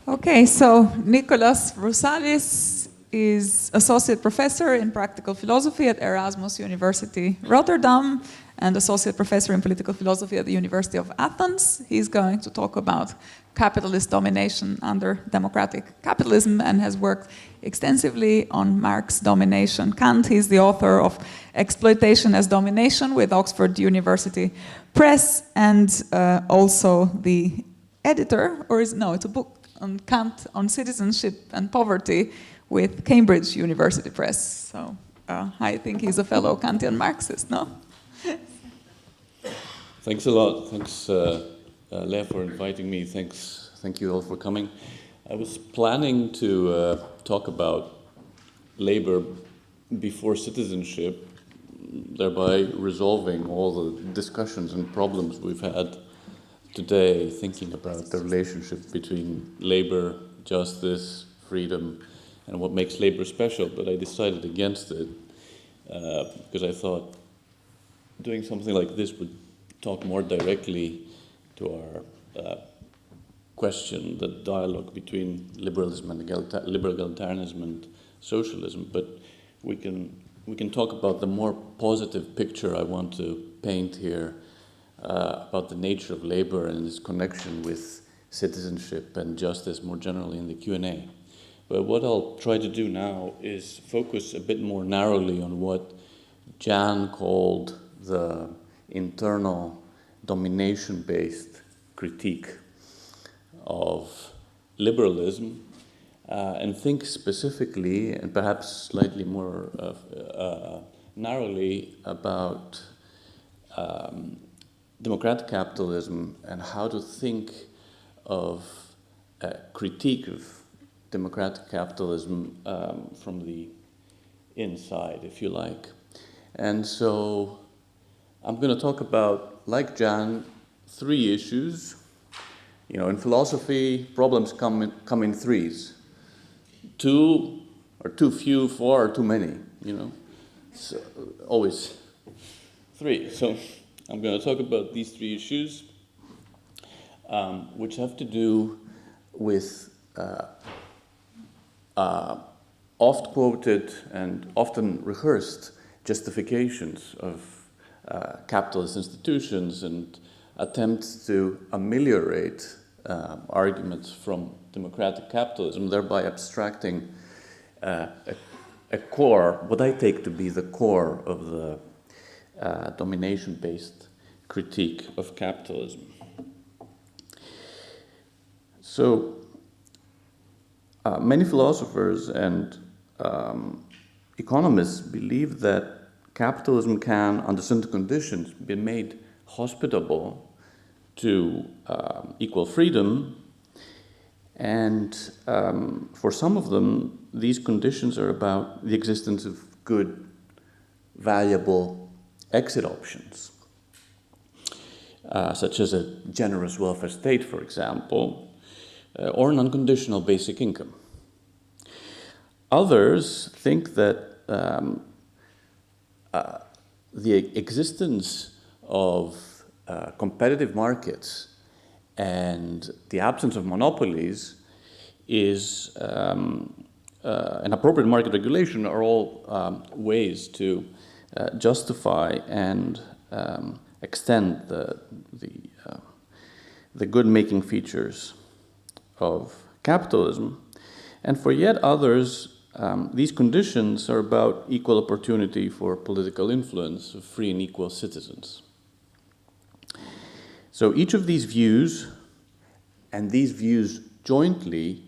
Okay, so Nicholas Vrousalis is Associate Professor in Practical Philosophy at Erasmus University, Rotterdam, and Associate Professor in Political Philosophy at the University of Athens. He's going to talk about capitalist domination under democratic capitalism and has worked extensively on Marx's domination. Kant, he's the author of Exploitation as Domination with Oxford University Press, and also the editor, it's a book on Kant on citizenship and poverty with Cambridge University Press. So I think he's a fellow Kantian Marxist, no? Thanks a lot. Thanks, Lea, for inviting me. Thank you all for coming. I was planning to talk about labor before citizenship, thereby resolving all the discussions and problems we've had today, thinking about the relationship between labor, justice, freedom, and what makes labor special. But I decided against it because I thought doing something like this would talk more directly to our question, the dialogue between liberalism and liberal egalitarianism and socialism. But we can talk about the more positive picture I want to paint here about the nature of labor and its connection with citizenship and justice more generally in the Q&A. But what I'll try to do now is focus a bit more narrowly on what Jan called the internal domination-based critique of liberalism, and think specifically and perhaps slightly more narrowly about democratic capitalism and how to think of a critique of democratic capitalism from the inside, if you like. And so I'm going to talk about, like Jan, three issues. You know, in philosophy, problems come in threes. Two or too few, four or too many, you know. So, always three. So I'm going to talk about these three issues, which have to do with oft-quoted and often rehearsed justifications of capitalist institutions and attempts to ameliorate arguments from democratic capitalism, thereby abstracting a core, what I take to be the core of the domination-based critique of capitalism. So, many philosophers and economists believe that capitalism can, under certain conditions, be made hospitable to equal freedom, and for some of them, these conditions are about the existence of good, valuable exit options, such as a generous welfare state, for example, or an unconditional basic income. Others think that the existence of competitive markets and the absence of monopolies is an appropriate market regulation are all ways to justify and extend the good-making features of capitalism. And for yet others, these conditions are about equal opportunity for political influence of free and equal citizens. So each of these views, and these views jointly,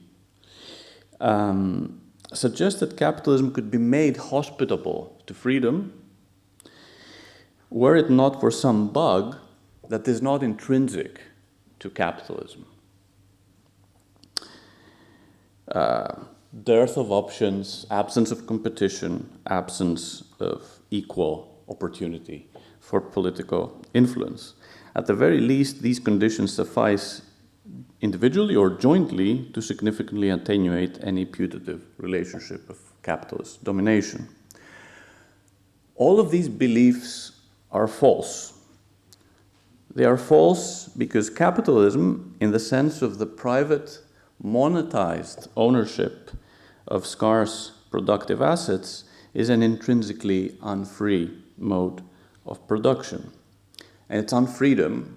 suggest that capitalism could be made hospitable to freedom were it not for some bug that is not intrinsic to capitalism. Dearth of options, absence of competition, absence of equal opportunity for political influence. At the very least, these conditions suffice individually or jointly to significantly attenuate any putative relationship of capitalist domination. All of these beliefs are false. They are false because capitalism, in the sense of the private monetized ownership of scarce productive assets, is an intrinsically unfree mode of production. And it's unfreedom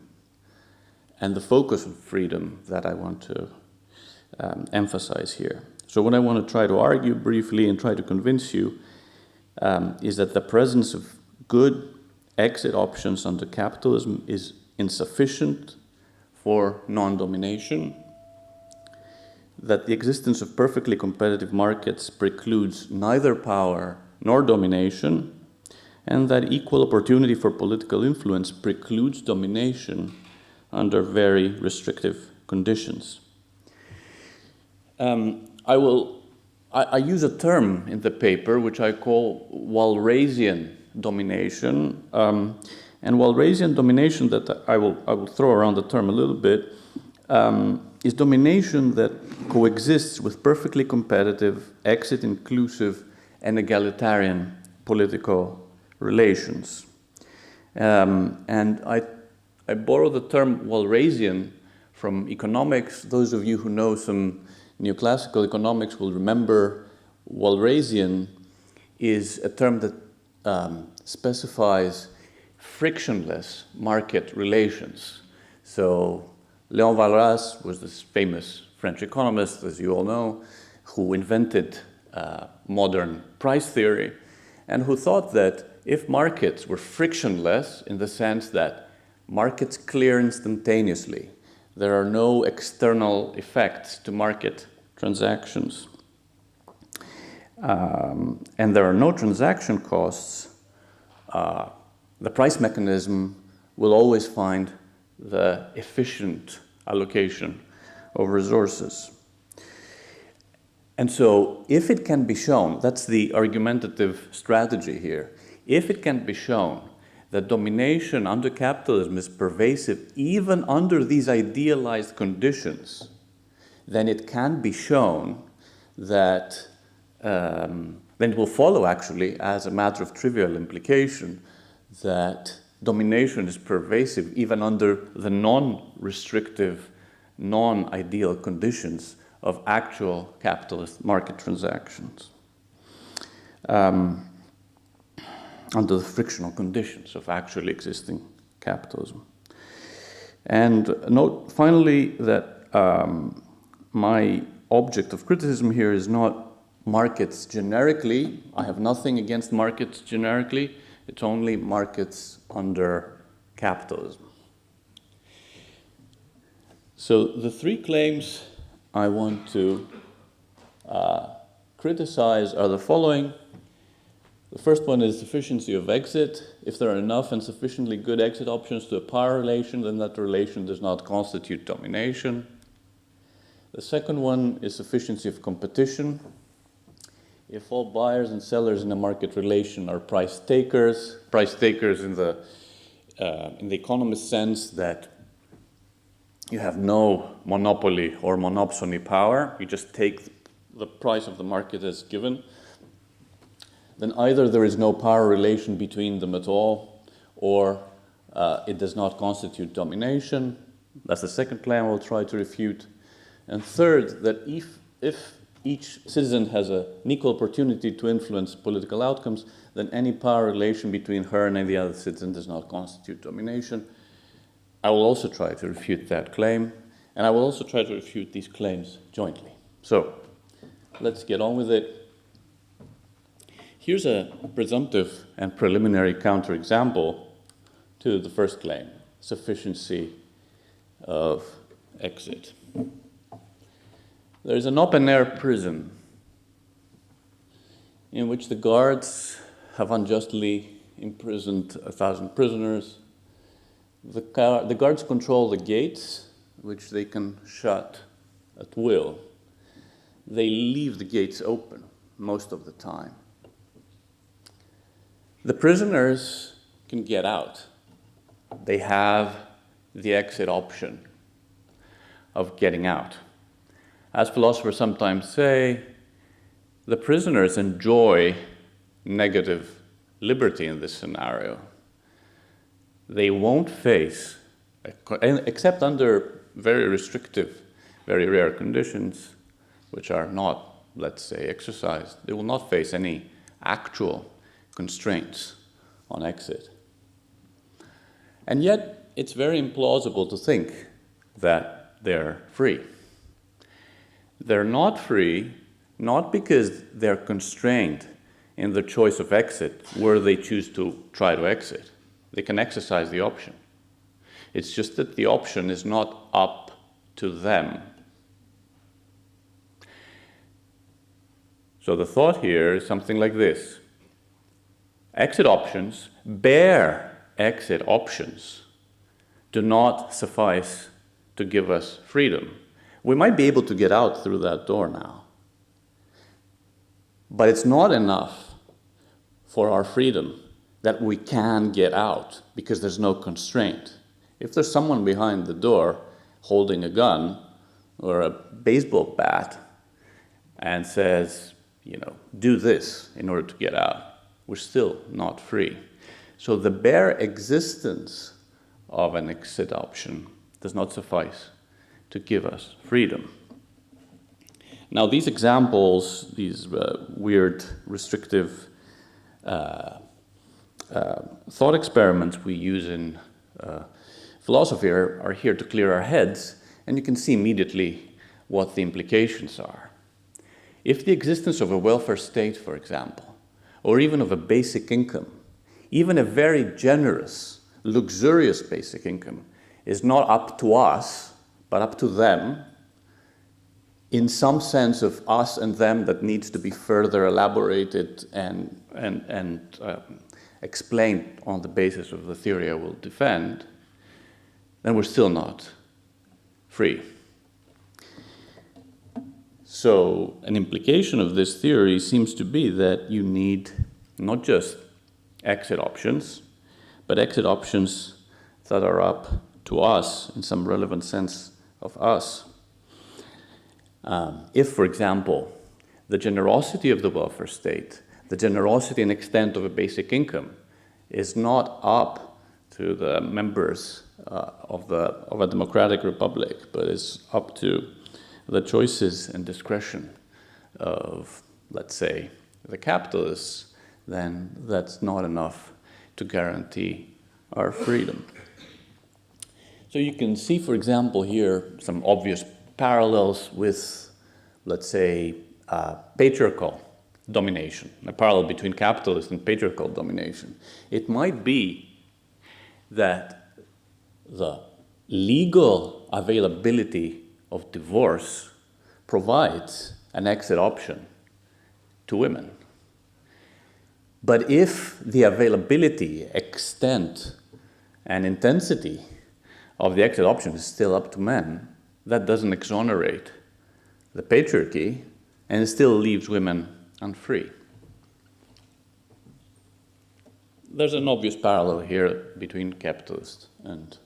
and the focus of freedom that I want to emphasize here. So what I want to try to argue briefly and try to convince you is that the presence of good exit options under capitalism is insufficient for non-domination, that the existence of perfectly competitive markets precludes neither power nor domination, and that equal opportunity for political influence precludes domination under very restrictive conditions. I use a term in the paper which I call Walrasian domination, and Walrasian domination, that I will throw around the term a little bit, is domination that coexists with perfectly competitive, exit-inclusive, and egalitarian political relations. And I borrow the term Walrasian from economics. Those of you who know some neoclassical economics will remember Walrasian is a term that specifies frictionless market relations. So Léon Walras was this famous French economist, as you all know, who invented modern price theory, and who thought that if markets were frictionless in the sense that markets clear instantaneously, there are no external effects to market transactions, and there are no transaction costs, the price mechanism will always find the efficient allocation of resources. And so if it can be shown, that's the argumentative strategy here, if it can be shown that domination under capitalism is pervasive even under these idealized conditions, then it can be shown that, then it will follow actually as a matter of trivial implication that domination is pervasive even under the non-restrictive, non-ideal conditions of actual capitalist market transactions, under the frictional conditions of actually existing capitalism. And note finally that my object of criticism here is not markets generically. I have nothing against markets generically. It's only markets under capitalism. So the three claims I want to criticize are the following. The first one is sufficiency of exit. If there are enough and sufficiently good exit options to a power relation, then that relation does not constitute domination. The second one is sufficiency of competition. If all buyers and sellers in a market relation are price takers in the economist sense that you have no monopoly or monopsony power, you just take the price of the market as given, then either there is no power relation between them at all, or it does not constitute domination. That's the second claim I will try to refute. And third, that if each citizen has an equal opportunity to influence political outcomes, then any power relation between her and any other citizen does not constitute domination. I will also try to refute that claim, and I will also try to refute these claims jointly. So, let's get on with it. Here's a presumptive and preliminary counterexample to the first claim, sufficiency of exit. There's an open-air prison in which the guards have unjustly imprisoned 1,000 prisoners. The guards control the gates, which they can shut at will. They leave the gates open most of the time. The prisoners can get out. They have the exit option of getting out. As philosophers sometimes say, the prisoners enjoy negative liberty in this scenario. They won't face, except under very restrictive, very rare conditions, which are not, let's say, exercised, they will not face any actual constraints on exit. And yet, it's very implausible to think that they're free. They're not free, not because they're constrained in the choice of exit where they choose to try to exit. They can exercise the option. It's just that the option is not up to them. So the thought here is something like this. Exit options, bare exit options, do not suffice to give us freedom. We might be able to get out through that door now. But it's not enough for our freedom that we can get out because there's no constraint. If there's someone behind the door holding a gun or a baseball bat and says, do this in order to get out, we're still not free. So the bare existence of an exit option does not suffice to give us freedom. Now, these examples, these weird, restrictive thought experiments we use in philosophy are here to clear our heads, and you can see immediately what the implications are. If the existence of a welfare state, for example, or even of a basic income, even a very generous, luxurious basic income, is not up to us, but up to them, in some sense of us and them that needs to be further elaborated and explained on the basis of the theory I will defend, then we're still not free. So an implication of this theory seems to be that you need not just exit options, but exit options that are up to us in some relevant sense of us. If, for example, the generosity of the welfare state, the generosity and extent of a basic income is not up to the members of a democratic republic, but is up to the choices and discretion of, let's say, the capitalists, then that's not enough to guarantee our freedom. So you can see, for example, here some obvious parallels with, let's say, patriarchal domination, a parallel between capitalist and patriarchal domination. It might be that the legal availability of divorce provides an exit option to women. But if the availability, extent, and intensity of the exit option is still up to men, that doesn't exonerate the patriarchy, and it still leaves women unfree. There's an obvious parallel here between capitalist and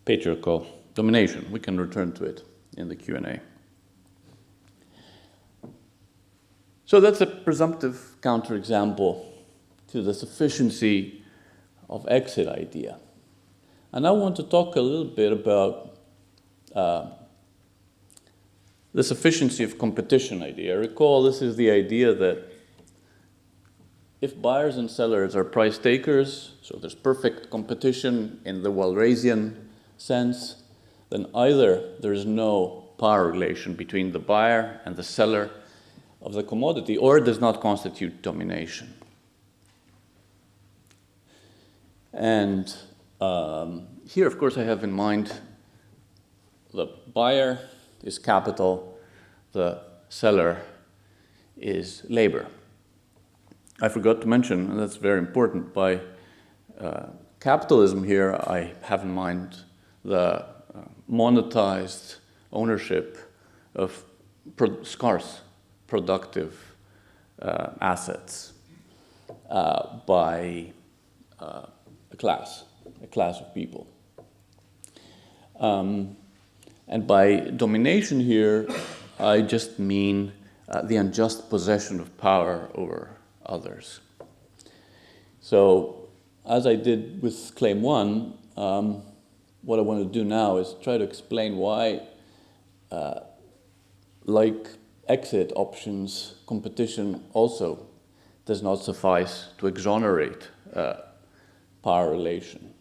patriarchal domination. We can return to it in the Q&A. So that's a presumptive counterexample to the sufficiency of exit idea. And I want to talk a little bit about the sufficiency of competition idea. Recall, this is the idea that if buyers and sellers are price takers, so there's perfect competition in the Walrasian sense, then either there is no power relation between the buyer and the seller of the commodity, or it does not constitute domination. And here, of course, I have in mind the buyer is capital, the seller is labor. I forgot to mention, and that's very important, by capitalism here, I have in mind the monetized ownership of scarce productive assets. by a class of people. And by domination here, I just mean the unjust possession of power over others. So, as I did with claim one, what I want to do now is try to explain why, like exit options, competition also does not suffice to exonerate power relation.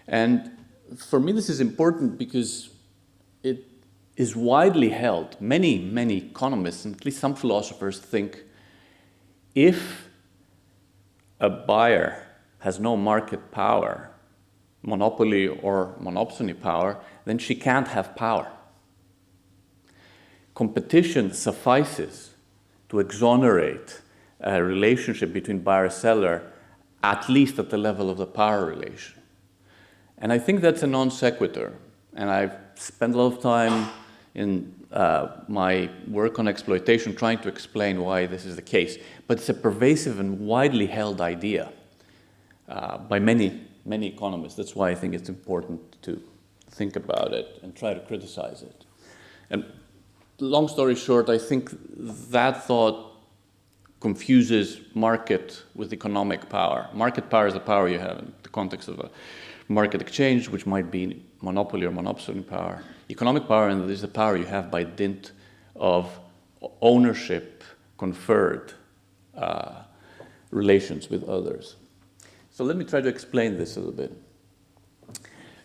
And for me, this is important because it is widely held. Many economists, and at least some philosophers, think if a buyer has no market power, monopoly or monopsony power, then she can't have power. Competition suffices to exonerate a relationship between buyer and seller, at least at the level of the power relation. And I think that's a non sequitur. And I've spent a lot of time in my work on exploitation trying to explain why this is the case. But it's a pervasive and widely held idea by many economists. That's why I think it's important to think about it and try to criticize it. And long story short, I think that thought confuses market with economic power. Market power is the power you have in the context of a market exchange, which might be monopoly or monopsony power. Economic power is the power you have by dint of ownership conferred relations with others. So let me try to explain this a little bit.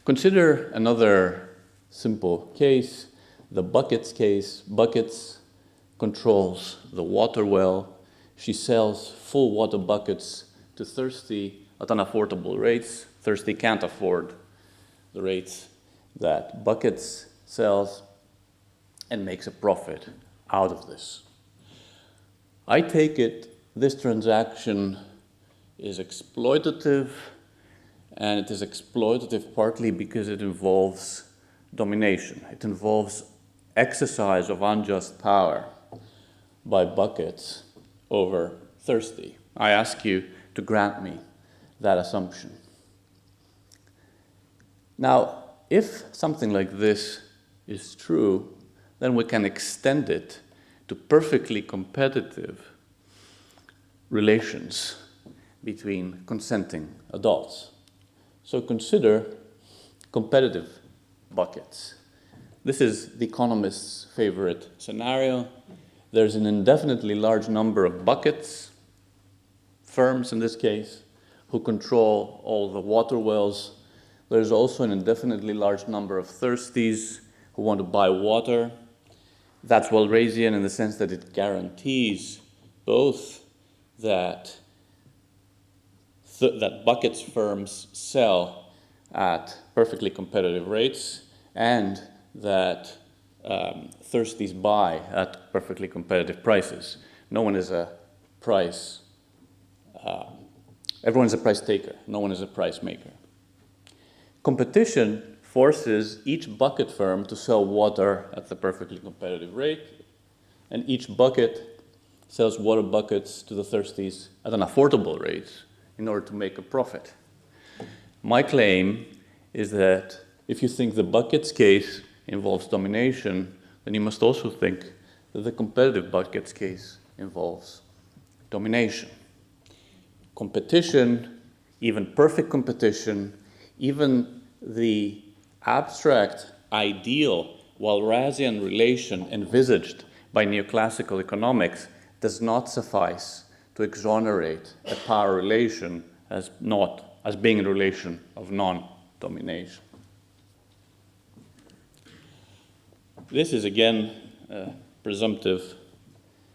Consider another simple case, the Buckets case. Buckets controls the water well. She sells full water buckets to Thirsty at unaffordable rates. Thirsty can't afford the rates that Buckets sells and makes a profit out of this. I take it this transaction is exploitative, and it is exploitative partly because it involves domination. It involves exercise of unjust power by Buckets over Thirsty. I ask you to grant me that assumption. Now, if something like this is true, then we can extend it to perfectly competitive relations between consenting adults. So consider competitive buckets. This is the economist's favorite scenario. There's an indefinitely large number of buckets, firms in this case, who control all the water wells. There's also an indefinitely large number of thirsties who want to buy water. That's Walrasian in the sense that it guarantees both that Buckets firms sell at perfectly competitive rates and that thirsties buy at perfectly competitive prices. No one is a price, everyone is a price taker, no one is a price maker. Competition forces each bucket firm to sell water at the perfectly competitive rate, and each bucket sells water buckets to the thirsties at an affordable rate in order to make a profit. My claim is that if you think the Buckets case involves domination, then you must also think that the competitive Buckets case involves domination. Competition, even perfect competition, even the abstract ideal Walrasian relation envisaged by neoclassical economics does not suffice to exonerate a power relation as being a relation of non-domination. This is again a presumptive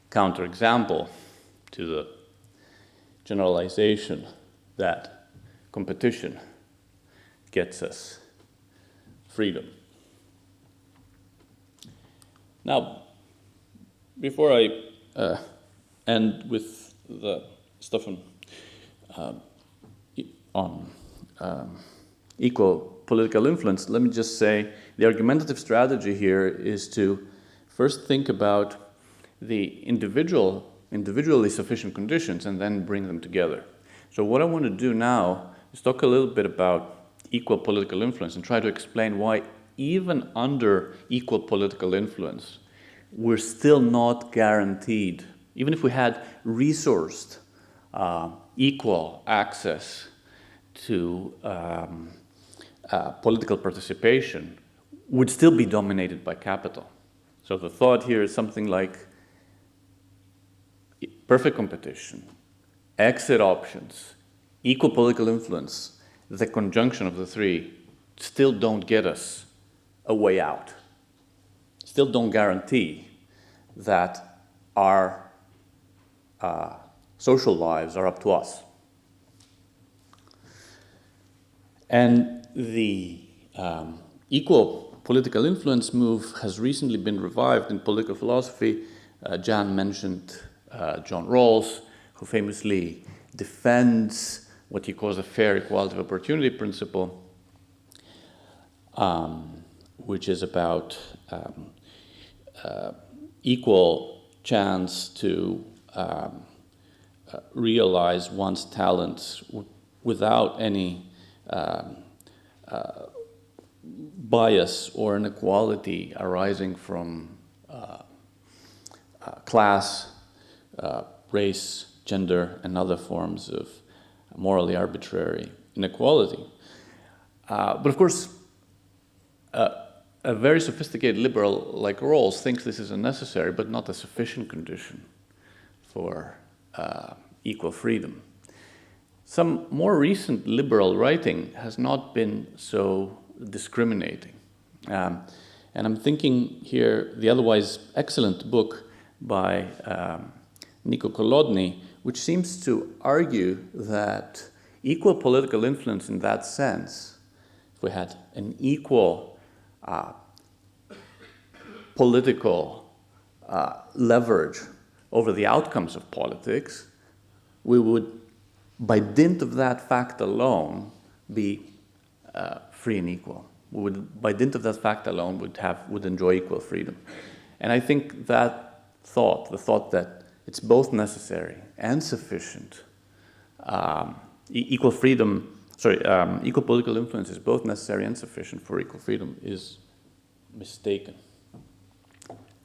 counterexample to the generalization that competition gets us freedom. Now, before I end with the stuff on equal political influence, let me just say the argumentative strategy here is to first think about the individual individually sufficient conditions and then bring them together. So what I want to do now is talk a little bit about equal political influence and try to explain why even under equal political influence, we're still not guaranteed, even if we had resourced equal access to political participation, would still be dominated by capital. So the thought here is something like perfect competition, exit options, equal political influence, the conjunction of the three still don't get us a way out, still don't guarantee that our social lives are up to us. And the equal political influence move has recently been revived in political philosophy. Jan mentioned John Rawls, who famously defends what he calls the fair equality of opportunity principle, which is about equal chance to realize one's talents without any bias or inequality arising from class, race, gender, and other forms of morally arbitrary inequality. But of course, a very sophisticated liberal like Rawls thinks this is a necessary but not a sufficient condition for equal freedom. Some more recent liberal writing has not been so discriminating. And I'm thinking here the otherwise excellent book by Nico Kolodny, which seems to argue that equal political influence in that sense, if we had an equal political leverage over the outcomes of politics, we would, by dint of that fact alone, be free and equal. We would, by dint of that fact alone, would enjoy equal freedom. And I think that thought, the thought that it's both necessary and sufficient, equal political influence is both necessary and sufficient for equal freedom, is mistaken.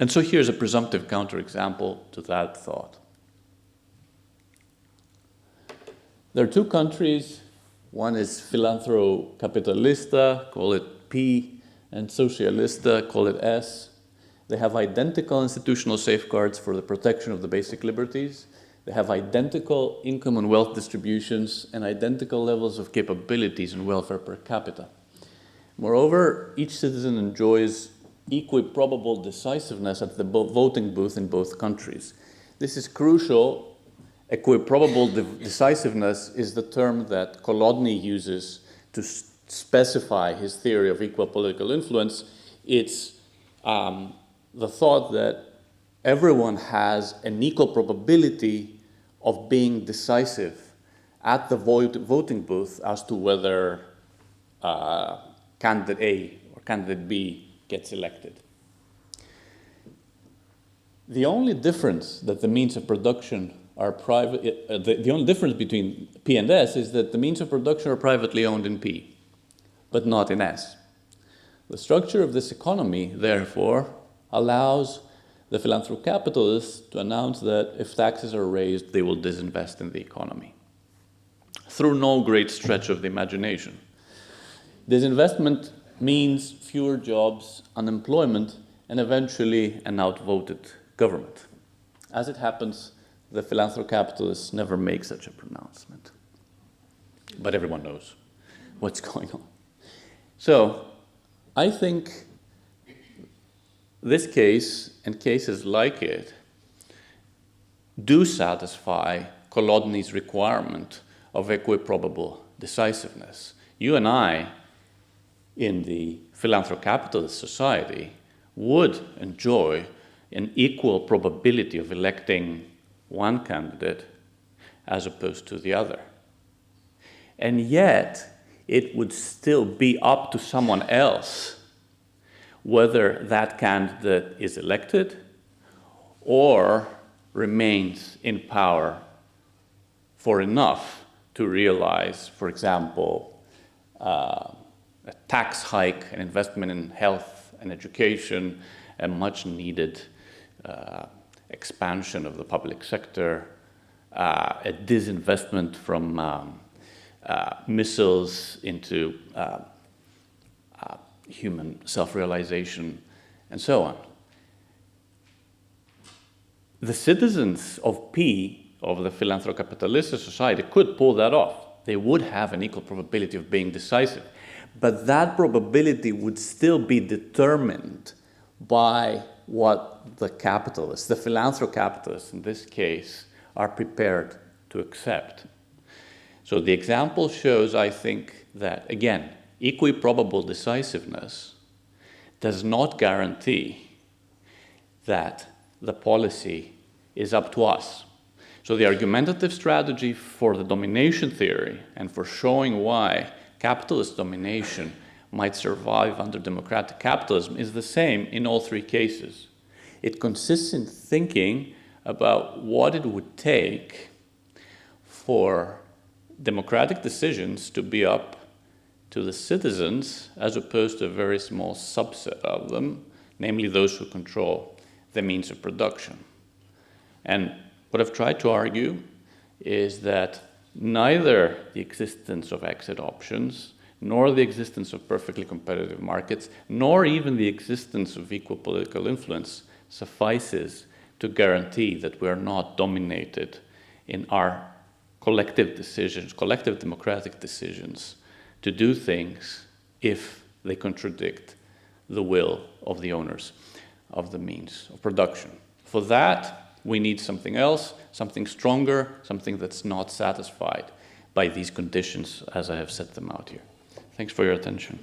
And so here's a presumptive counterexample to that thought. There are two countries. One is philanthrocapitalista, call it P, and socialista, call it S. They have identical institutional safeguards for the protection of the basic liberties. They have identical income and wealth distributions and identical levels of capabilities and welfare per capita. Moreover, each citizen enjoys equiprobable decisiveness at the voting booth in both countries. This is crucial. Equiprobable decisiveness is the term that Kolodny uses to specify his theory of equal political influence. It's the thought that everyone has an equal probability of being decisive at the voting booth as to whether candidate A or candidate B gets elected. The only difference that the means of production are private, the only difference between P and S is that the means of production are privately owned in P, but not in S. The structure of this economy, therefore, allows the philanthrocapitalists to announce that if taxes are raised, they will disinvest in the economy through no great stretch of the imagination. Disinvestment means fewer jobs, unemployment, and eventually an outvoted government. As it happens, the philanthrocapitalists never make such a pronouncement. But everyone knows what's going on. So, I think this case and cases like it do satisfy Kolodny's requirement of equiprobable decisiveness. You and I, in the philanthrocapitalist society, would enjoy an equal probability of electing one candidate as opposed to the other. And yet, it would still be up to someone else whether that candidate is elected or remains in power for enough to realize, for example, a tax hike, an investment in health and education, a much needed expansion of the public sector, a disinvestment from missiles into human self-realization, and so on. The citizens of P, of the philanthrocapitalistic society, could pull that off. They would have an equal probability of being decisive. But that probability would still be determined by what the capitalists, the philanthrocapitalists in this case, are prepared to accept. So the example shows, I think, that, again, equally probable decisiveness does not guarantee that the policy is up to us. So the argumentative strategy for the domination theory and for showing why capitalist domination might survive under democratic capitalism is the same in all three cases. It consists in thinking about what it would take for democratic decisions to be up to the citizens as opposed to a very small subset of them, namely those who control the means of production. And what I've tried to argue is that neither the existence of exit options, nor the existence of perfectly competitive markets, nor even the existence of equal political influence suffices to guarantee that we are not dominated in our collective decisions, collective democratic decisions, to do things if they contradict the will of the owners of the means of production. For that, we need something else, something stronger, something that's not satisfied by these conditions as I have set them out here. Thanks for your attention.